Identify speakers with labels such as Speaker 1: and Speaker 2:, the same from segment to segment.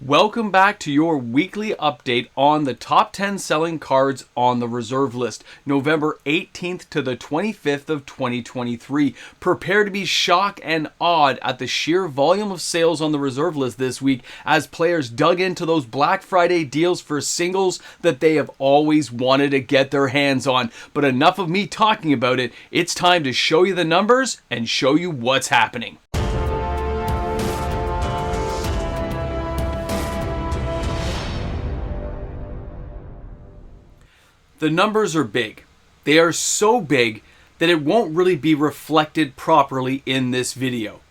Speaker 1: Welcome back to your weekly update on the top 10 selling cards on the reserve list, November 18th to the 25th of 2023. Prepare to be shocked and awed at the sheer volume of sales on the reserve list this week as players dug into those Black Friday deals for singles that they have always wanted to get their hands on. But enough of me talking about it, it's time to show you the numbers and show you what's happening. The numbers are big. They are so big that it won't really be reflected properly in this video.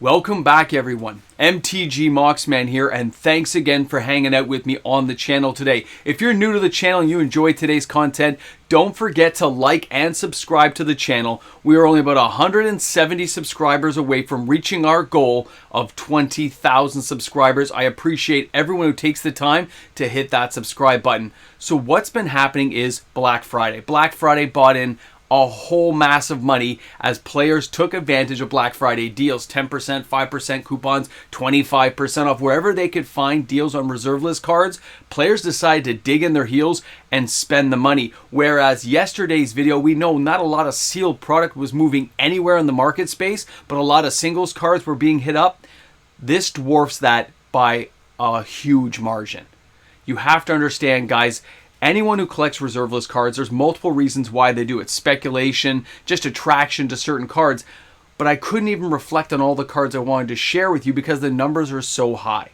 Speaker 1: Welcome back, everyone. MTG Moxman here, and thanks again for hanging out with me on the channel today. If you're new to the channel and you enjoy today's content, don't forget to like and subscribe to the channel. We are only about 170 subscribers away from reaching our goal of 20,000 subscribers. I appreciate everyone who takes the time to hit that subscribe button. So what's been happening is Black Friday. Black Friday bought in a whole mass of money as players took advantage of Black Friday deals, 10%, 5% coupons, 25% off. Wherever they could find deals on reserve list cards, players decided to dig in their heels and spend the money. Whereas yesterday's video, we know not a lot of sealed product was moving anywhere in the market space, but a lot of singles cards were being hit up. This dwarfs that by a huge margin. You have to understand, guys, anyone who collects reserve list cards, there's multiple reasons why they do it. Speculation, just attraction to certain cards. But I couldn't even reflect on all the cards I wanted to share with you because the numbers are so high.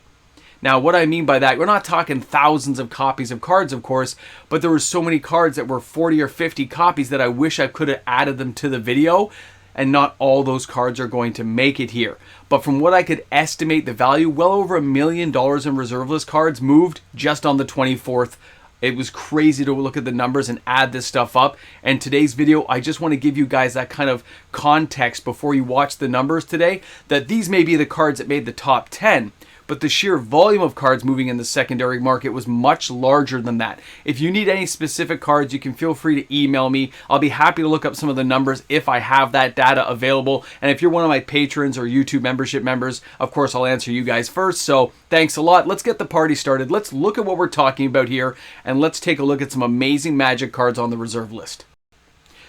Speaker 1: Now, what I mean by that, we're not talking thousands of copies of cards, of course, but there were so many cards that were 40 or 50 copies that I wish I could have added them to the video, and not all those cards are going to make it here. But from what I could estimate the value, well over $1 million in reserve list cards moved just on the 24th. It was crazy to look at the numbers and add this stuff up. And today's video, I just want to give you guys that kind of context before you watch the numbers today, that these may be the cards that made the top 10, but the sheer volume of cards moving in the secondary market was much larger than that. If you need any specific cards, you can feel free to email me. I'll be happy to look up some of the numbers if I have that data available. And if you're one of my patrons or YouTube membership members, of course, I'll answer you guys first. So thanks a lot. Let's get the party started. Let's look at what we're talking about here, and let's take a look at some amazing Magic cards on the reserve list.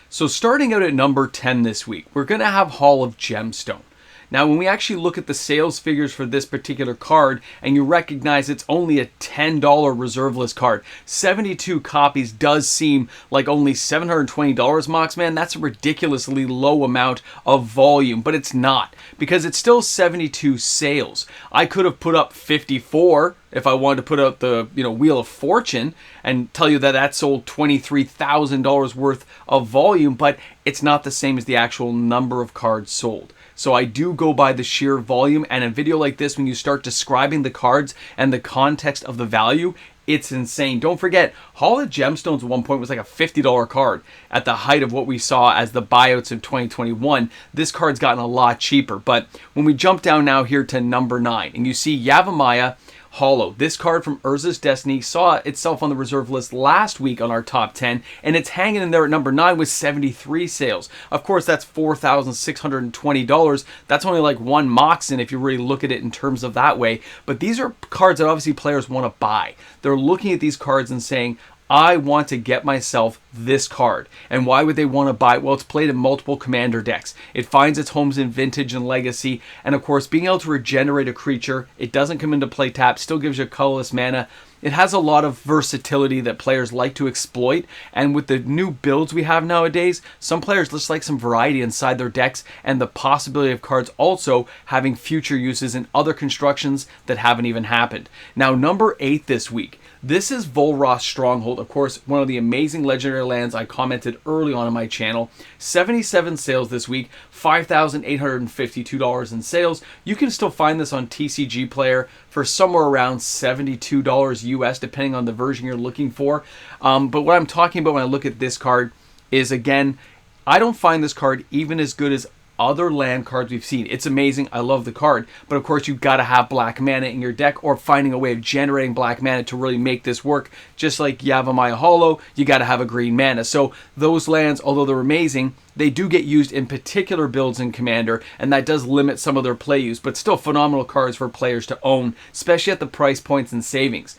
Speaker 1: So starting out at number 10 this week, we're going to have Hall of Gemstone. Now, when we actually look at the sales figures for this particular card, and you recognize it's only a $10 reserve list card, 72 copies does seem like only $720, Moxman. That's a ridiculously low amount of volume, but it's not, because it's still 72 sales. I could have put up 54 if I wanted to put out the Wheel of Fortune and tell you that that sold $23,000 worth of volume, but it's not the same as the actual number of cards sold. So I do go by the sheer volume, and a video like this, when you start describing the cards and the context of the value, it's insane. Don't forget, Hall of Gemstones at one point was like a $50 card at the height of what we saw as the buyouts in 2021. This card's gotten a lot cheaper. But when we jump down now here to number 9, and you see Yavimaya Hollow. This card from Urza's Destiny saw itself on the reserve list last week on our top 10, and it's hanging in there at number 9 with 73 sales. Of course, that's $4,620. That's only like one Moxen if you really look at it in terms of that way. But these are cards that obviously players want to buy. They're looking at these cards and saying, I want to get myself this card. And why would they want to buy it? Well, it's played in multiple commander decks. It finds its homes in Vintage and Legacy. And of course, being able to regenerate a creature, it doesn't come into play tap, still gives you colorless mana. It has a lot of versatility that players like to exploit. And with the new builds we have nowadays, some players just like some variety inside their decks and the possibility of cards also having future uses in other constructions that haven't even happened. Now, number 8 this week. This is Volroth Stronghold, of course, one of the amazing legendary lands I commented early on my channel. 77 sales this week, $5,852 in sales. You can still find this on TCG Player for somewhere around $72 US, depending on the version you're looking for. But what I'm talking about when I look at this card is, again, I don't find this card even as good as other land cards we've seen. It's amazing. I love the card. But of course, you've got to have black mana in your deck or finding a way of generating black mana to really make this work. Just like Yavimaya Hollow, you got to have a green mana. So those lands, although they're amazing, they do get used in particular builds in Commander, and that does limit some of their play use, but still phenomenal cards for players to own, especially at the price points and savings.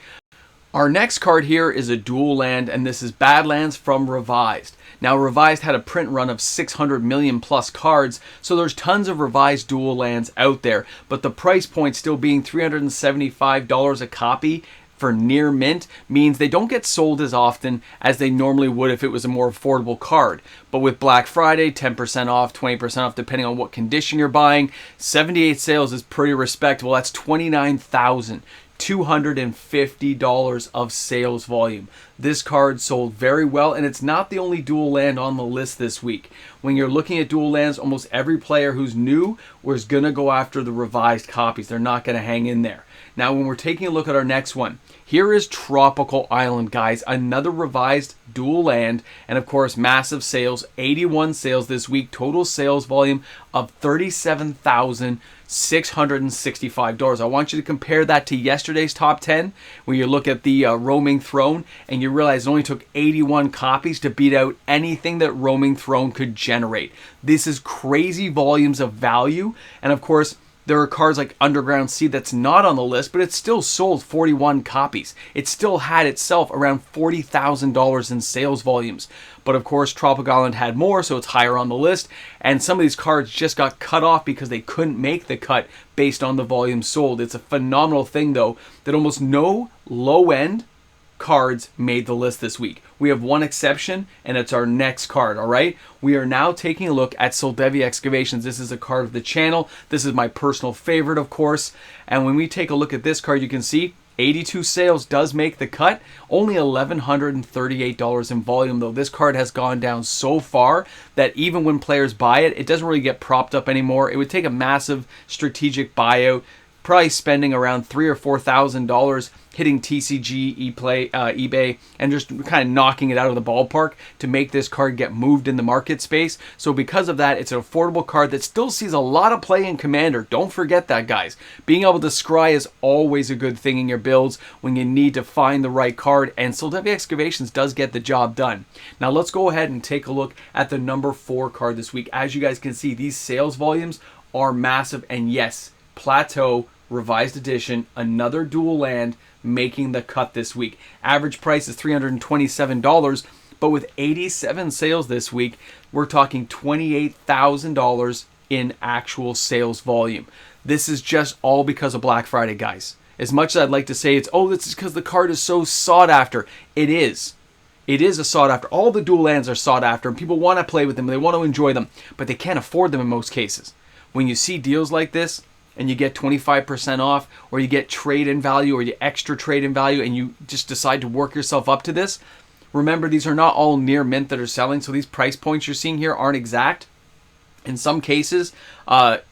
Speaker 1: Our next card here is a dual land, and this is Badlands from Revised. Now, Revised had a print run of 600 million plus cards, so there's tons of Revised dual lands out there, but the price point still being $375 a copy for near mint means they don't get sold as often as they normally would if it was a more affordable card. But with Black Friday, 10% off, 20% off, depending on what condition you're buying, 78 sales is pretty respectable. That's $29,250 of sales volume. This card sold very well, and it's not the only dual land on the list this week. When you're looking at dual lands, almost every player who's new was going to go after the revised copies. They're not going to hang in there. Now, when we're taking a look at our next one, here is Tropical Island, guys. Another revised dual land, and of course, massive sales. 81 sales this week. Total sales volume of $37,665. I want you to compare that to yesterday's top 10, where you look at the Roaming Throne, and you realize it only took 81 copies to beat out anything that Roaming Throne could generate. This is crazy volumes of value, and of course, there are cards like Underground Sea that's not on the list, but it still sold 41 copies. It still had itself around $40,000 in sales volumes. But of course, Tropical Island had more, so it's higher on the list. And some of these cards just got cut off because they couldn't make the cut based on the volume sold. It's a phenomenal thing, though, that almost no low-end cards made the list this week. We have one exception, and it's our next card, all right? We are now taking a look at Soldevi Excavations. This is a card of the channel. This is my personal favorite, of course. And when we take a look at this card, you can see 82 sales does make the cut. Only $1,138 in volume, though. This card has gone down so far that even when players buy it, it doesn't really get propped up anymore. It would take a massive strategic buyout, probably spending around $3,000 or $4,000 hitting TCG, eBay, and just kind of knocking it out of the ballpark to make this card get moved in the market space. So because of that, it's an affordable card that still sees a lot of play in Commander. Don't forget that, guys. Being able to scry is always a good thing in your builds when you need to find the right card, and Soldevi Excavations does get the job done. Now let's go ahead and take a look at the number 4 card this week. As you guys can see, these sales volumes are massive, and yes, Plateau Revised Edition, another dual land, making the cut this week. Average price is $327, but with 87 sales this week, we're talking $28,000 in actual sales volume. This is just all because of Black Friday, guys. As much as I'd like to say it's, oh, this is because the card is so sought after. It is. It is a sought after. All the dual lands are sought after, and people want to play with them, they want to enjoy them, but they can't afford them in most cases. When you see deals like this, and you get 25% off, or you get trade-in value, or you extra trade-in value, and you just decide to work yourself up to this, remember, these are not all near mint that are selling, so these price points you're seeing here aren't exact. In some cases,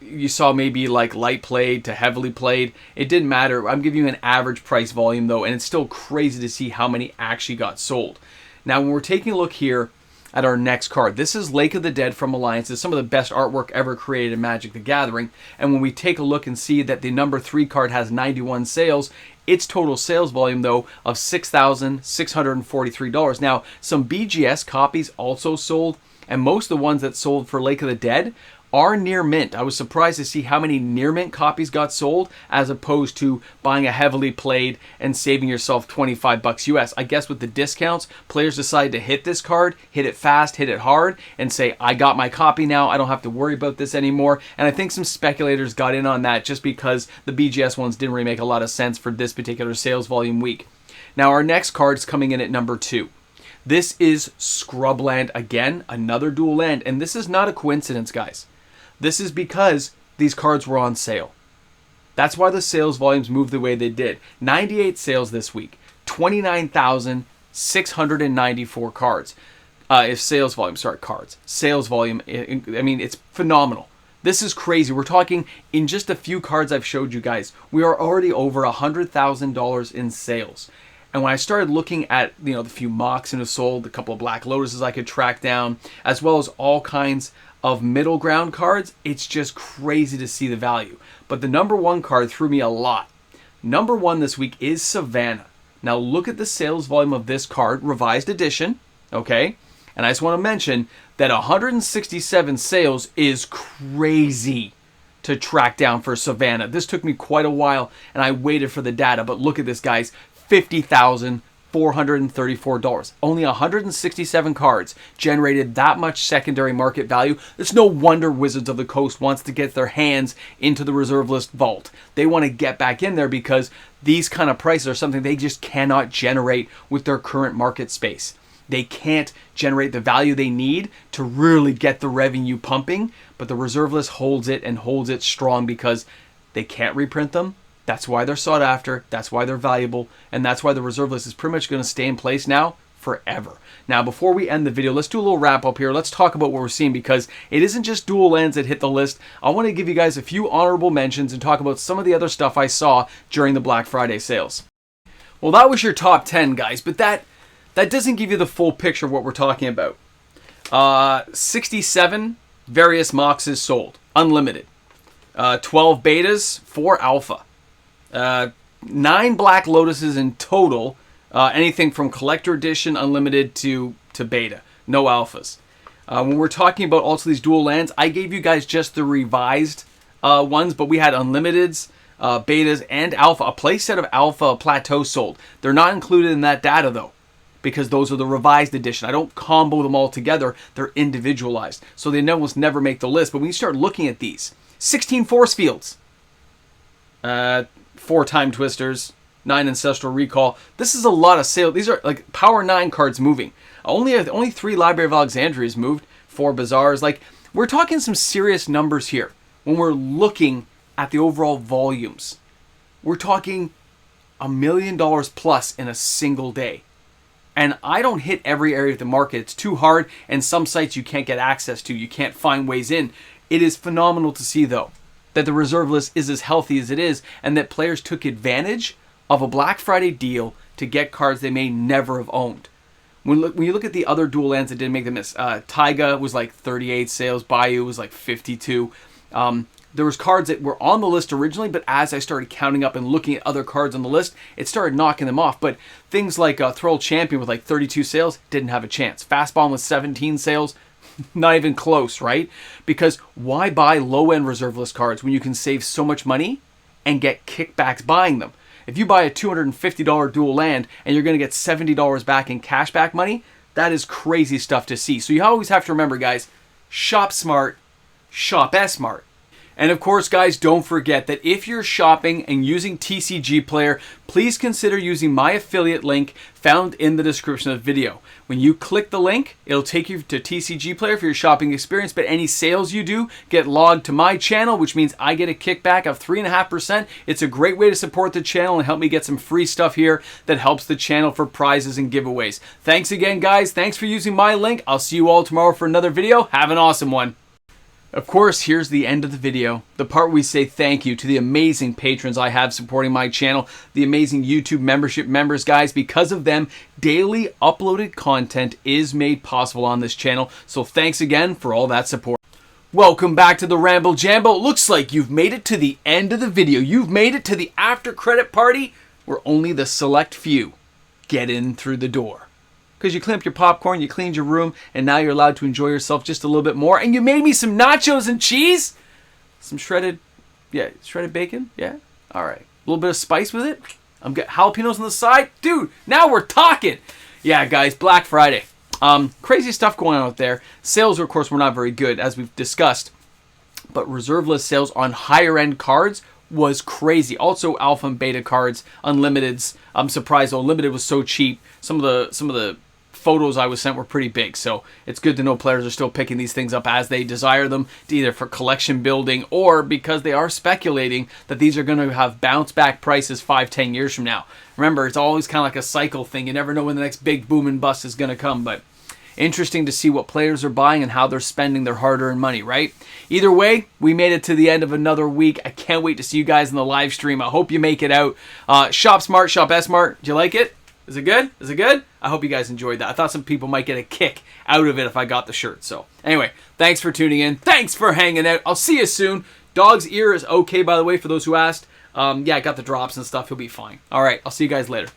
Speaker 1: you saw maybe like light played to heavily played. It didn't matter. I'm giving you an average price volume, though, and it's still crazy to see how many actually got sold. Now, when we're taking a look here at our next card, this is Lake of the Dead from Alliance. It's some of the best artwork ever created in Magic the Gathering. And when we take a look and see that the number 3 card has 91 sales, its total sales volume, though, of $6,643. Now, some BGS copies also sold, and most of the ones that sold for Lake of the Dead are near mint. I was surprised to see how many near mint copies got sold as opposed to buying a heavily played and saving yourself $25 US. I guess with the discounts, players decide to hit this card, hit it fast, hit it hard, and say, I got my copy now, I don't have to worry about this anymore. And I think some speculators got in on that just because the BGS ones didn't really make a lot of sense for this particular sales volume week. Now our next card is coming in at number 2. This is Scrubland again, another dual land, and this is not a coincidence, guys. This is because these cards were on sale. That's why the sales volumes moved the way they did. 98 sales this week, 29,694 cards. Sales volume, I mean, it's phenomenal. This is crazy. We're talking in just a few cards I've showed you guys, we are already over $100,000 in sales. And when I started looking at, the few mocks that have sold, a couple of Black Lotuses I could track down, as well as all kinds of middle ground cards, it's just crazy to see the value. But the number one card threw me a lot. Number one this week is Savannah. Now look at the sales volume of this card, revised edition, okay? And I just want to mention that 167 sales is crazy to track down for Savannah. This took me quite a while, and I waited for the data, but look at this, guys. $50,434. Only 167 cards generated that much secondary market value. It's no wonder Wizards of the Coast wants to get their hands into the reserve list vault. They want to get back in there because these kind of prices are something they just cannot generate with their current market space. They can't generate the value they need to really get the revenue pumping, but the reserve list holds it and holds it strong because they can't reprint them. That's why they're sought after, that's why they're valuable, and that's why the reserve list is pretty much going to stay in place now forever. Now, before we end the video, let's do a little wrap up here. Let's talk about what we're seeing because it isn't just dual lands that hit the list. I want to give you guys a few honorable mentions and talk about some of the other stuff I saw during the Black Friday sales. Well, that was your top 10, guys, but that doesn't give you the full picture of what we're talking about. 67 various Moxes sold, unlimited. 12 betas, 4 alpha. 9 Black Lotuses in total, anything from collector edition, unlimited to beta, no alphas. When we're talking about also these dual lands, I gave you guys just the revised ones, but we had unlimiteds, betas, and alpha. A play set of alpha plateau sold. They're not included in that data though, because those are the revised edition. I don't combo them all together. They're individualized. So they almost never make the list. But when you start looking at these, 16 force fields, 4 time twisters, 9 ancestral recall. This is a lot of sales. These are like power 9 cards moving. Only 3 Library of Alexandria's moved, 4 bazaars. Like, we're talking some serious numbers here when we're looking at the overall volumes. We're talking $1 million plus in a single day. And I don't hit every area of the market. It's too hard, and some sites you can't get access to. You can't find ways in. It is phenomenal to see, though, that the reserve list is as healthy as it is, and that players took advantage of a Black Friday deal to get cards they may never have owned. When you look at the other dual lands that didn't make the miss, Taiga was like 38 sales, Bayou was like 52. There was cards that were on the list originally, but as I started counting up and looking at other cards on the list, it started knocking them off. But things like Thrall Champion with like 32 sales didn't have a chance. Fastbomb with 17 sales, not even close, right? Because why buy low-end reserve list cards when you can save so much money and get kickbacks buying them? If you buy a $250 dual land and you're going to get $70 back in cashback money, that is crazy stuff to see. So you always have to remember, guys, shop smart, shop smart. And of course, guys, don't forget that if you're shopping and using TCG Player, please consider using my affiliate link found in the description of the video. When you click the link, it'll take you to TCG Player for your shopping experience, but any sales you do get logged to my channel, which means I get a kickback of 3.5%. It's a great way to support the channel and help me get some free stuff here that helps the channel for prizes and giveaways. Thanks again, guys. Thanks for using my link. I'll see you all tomorrow for another video. Have an awesome one. Of course, here's the end of the video, the part where we say thank you to the amazing patrons I have supporting my channel, the amazing YouTube membership members, guys. Because of them, daily uploaded content is made possible on this channel, so thanks again for all that support. Welcome back to the Ramble Jambo. It looks like you've made it to the end of the video. You've made it to the after credit party where only the select few get in through the door. Because you cleaned up your popcorn, you cleaned your room, and now you're allowed to enjoy yourself just a little bit more. And you made me some nachos and cheese. Some shredded bacon. Yeah, all right. A little bit of spice with it. I'm getting jalapenos on the side. Dude, now we're talking. Yeah, guys, Black Friday. Crazy stuff going on out there. Sales, of course, were not very good, as we've discussed. But reserve list sales on higher end cards was crazy. Also, alpha and beta cards, unlimiteds. I'm surprised unlimited was so cheap. Some of the photos I was sent were pretty big, so it's good to know players are still picking these things up as they desire them, either for collection building or because they are speculating that these are going to have bounce back prices 5-10 years from now. Remember, it's always kind of like a cycle thing. You never know when the next big boom and bust is going to come, but interesting to see what players are buying and how they're spending their hard-earned money, right? Either way, we made it to the end of another week. I can't wait to see you guys in the live stream. I hope you make it out. Shop smart, shop smart. Do you like it? Is it good? Is it good? I hope you guys enjoyed that. I thought some people might get a kick out of it if I got the shirt. So anyway, thanks for tuning in. Thanks for hanging out. I'll see you soon. Dog's ear is okay, by the way, for those who asked. Yeah, I got the drops and stuff. He'll be fine. All right, I'll see you guys later.